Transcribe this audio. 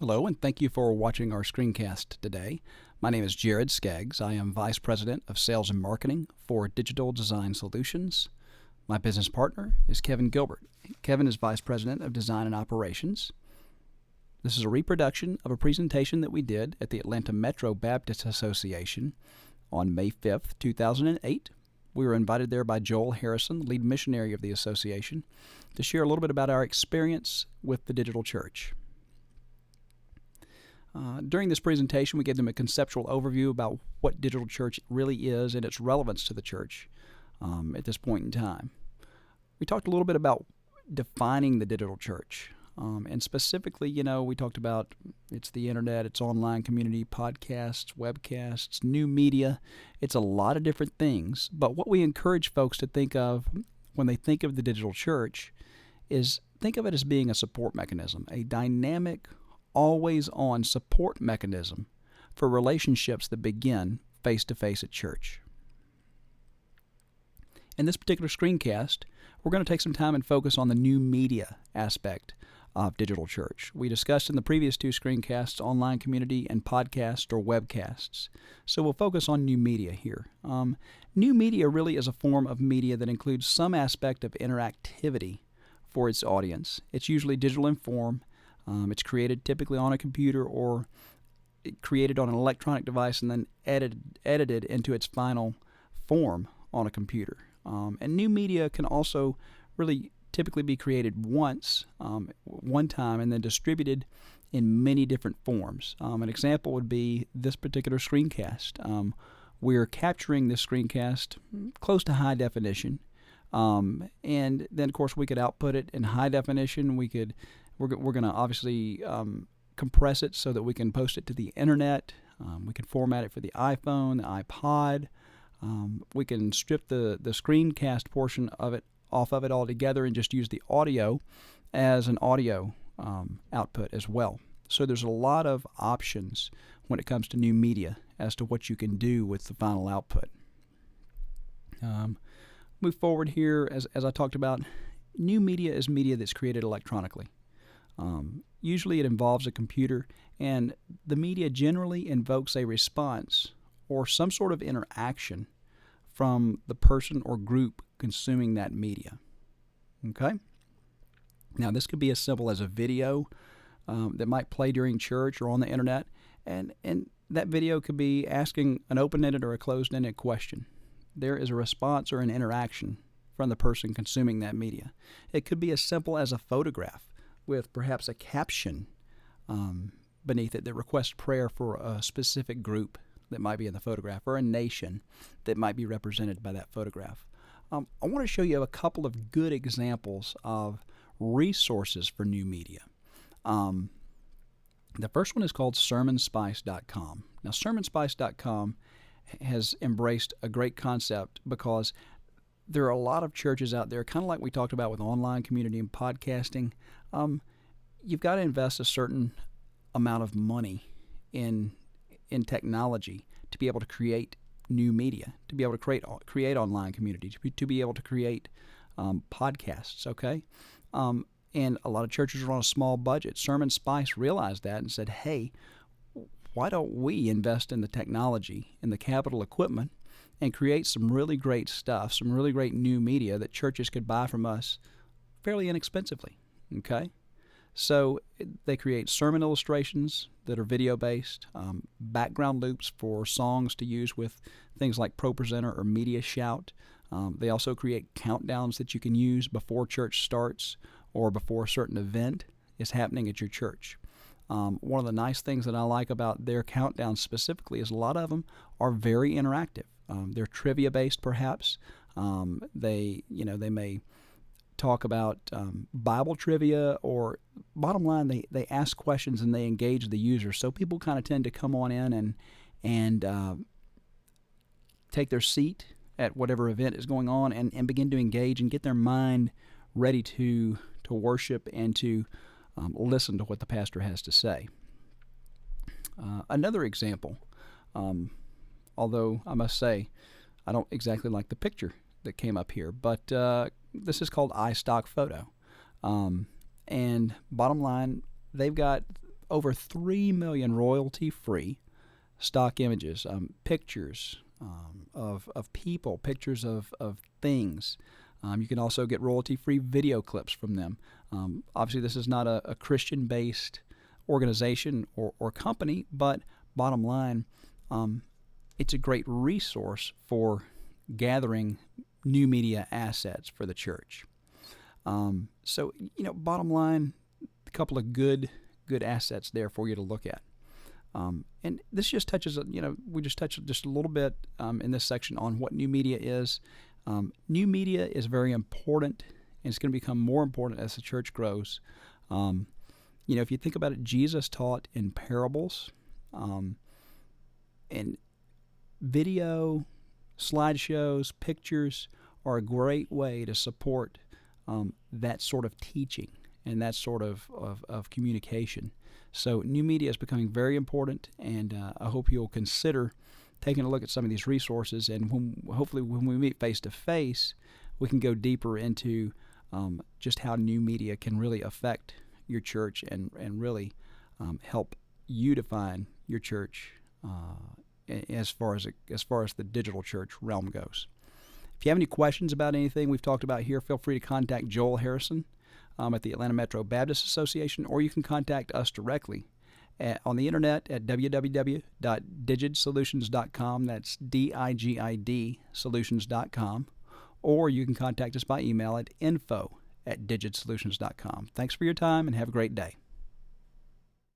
Hello, and thank you for watching our screencast today. My name is Jared Skaggs. I am Vice President of Sales and Marketing for Digital Design Solutions. My business partner is Kevin Gilbert. Kevin is Vice President of Design and Operations. This is a reproduction of a presentation that we did at the Atlanta Metro Baptist Association on May 5th, 2008. We were invited there by Joel Harrison, the lead missionary of the association, to share a little bit about our experience with the digital church. During this presentation, we gave them a conceptual overview about what digital church really is and its relevance to the church at this point in time. We talked a little bit about defining the digital church. And specifically, we talked about it's the internet, it's online community, podcasts, webcasts, new media. It's a lot of different things. But what we encourage folks to think of when they think of the digital church is think of it as being a support mechanism, a dynamic, always-on support mechanism for relationships that begin face-to-face at church. In this particular screencast, we're going to take some time and focus on the new media aspect of digital church. We discussed in the previous two screencasts online community and podcast or webcasts. So we'll focus on new media here. New media really is a form of media that includes some aspect of interactivity for its audience. It's usually digital in form. It's created typically on a computer or created on an electronic device and then edited into its final form on a computer. And new media can also really typically be created one time, and then distributed in many different forms. An example would be this particular screencast. We're capturing this screencast close to high definition, and then of course we could output it in high definition. We're going to obviously compress it so that we can post it to the internet. We can format it for the iPhone, the iPod. We can strip the screencast portion of it off of it altogether and just use the audio as an audio output as well. So there's a lot of options when it comes to new media as to what you can do with the final output. Move forward here, as I talked about, new media is media that's created electronically. Usually it involves a computer, and the media generally invokes a response or some sort of interaction from the person or group consuming that media. Okay? Now, this could be as simple as a video that might play during church or on the internet, and that video could be asking an open-ended or a closed-ended question. There is a response or an interaction from the person consuming that media. It could be as simple as a photograph with perhaps a caption beneath it that requests prayer for a specific group that might be in the photograph, or a nation that might be represented by that photograph. I want to show you a couple of good examples of resources for new media. The first one is called sermonspice.com. Now, sermonspice.com has embraced a great concept because there are a lot of churches out there, kind of like we talked about with online community and podcasting. You've got to invest a certain amount of money in technology to be able to create new media, to be able to create online community, to be able to create podcasts, okay? And a lot of churches are on a small budget. Sermon Spice realized that and said, hey, why don't we invest in the technology, in the capital equipment, and create some really great stuff, some really great new media that churches could buy from us fairly inexpensively, okay? So they create sermon illustrations that are video-based, background loops for songs to use with things like ProPresenter or Media Shout. They also create countdowns that you can use before church starts or before a certain event is happening at your church. One of the nice things that I like about their countdowns specifically is a lot of them are very interactive. They're trivia-based, perhaps. They may talk about Bible trivia, or bottom line, they ask questions and they engage the user. So people kind of tend to come on in and take their seat at whatever event is going on and begin to engage and get their mind ready to worship and to listen to what the pastor has to say. Another example, although I must say I don't exactly like the picture that came up here, but this is called iStock Photo. And bottom line, they've got over 3 million royalty-free stock images, pictures of people, pictures of things. You can also get royalty-free video clips from them. Obviously, this is not a Christian-based organization or company, but bottom line, it's a great resource for gathering new media assets for the church. So, bottom line, a couple of good assets there for you to look at. And this just touches, we just touched just a little bit in this section on what new media is. New media is very important, and it's going to become more important as the church grows. If you think about it, Jesus taught in parables, and video, slideshows, pictures are a great way to support that sort of teaching and that sort of communication. So new media is becoming very important, and I hope you'll consider taking a look at some of these resources, and hopefully when we meet face-to-face, we can go deeper into just how new media can really affect your church and really help you define your church as far as the digital church realm goes. If you have any questions about anything we've talked about here, feel free to contact Joel Harrison at the Atlanta Metro Baptist Association, or you can contact us directly on the internet at www.digidsolutions.com. That's DIGID solutions.com. Or you can contact us by email at info@digidsolutions.com. Thanks for your time, and have a great day.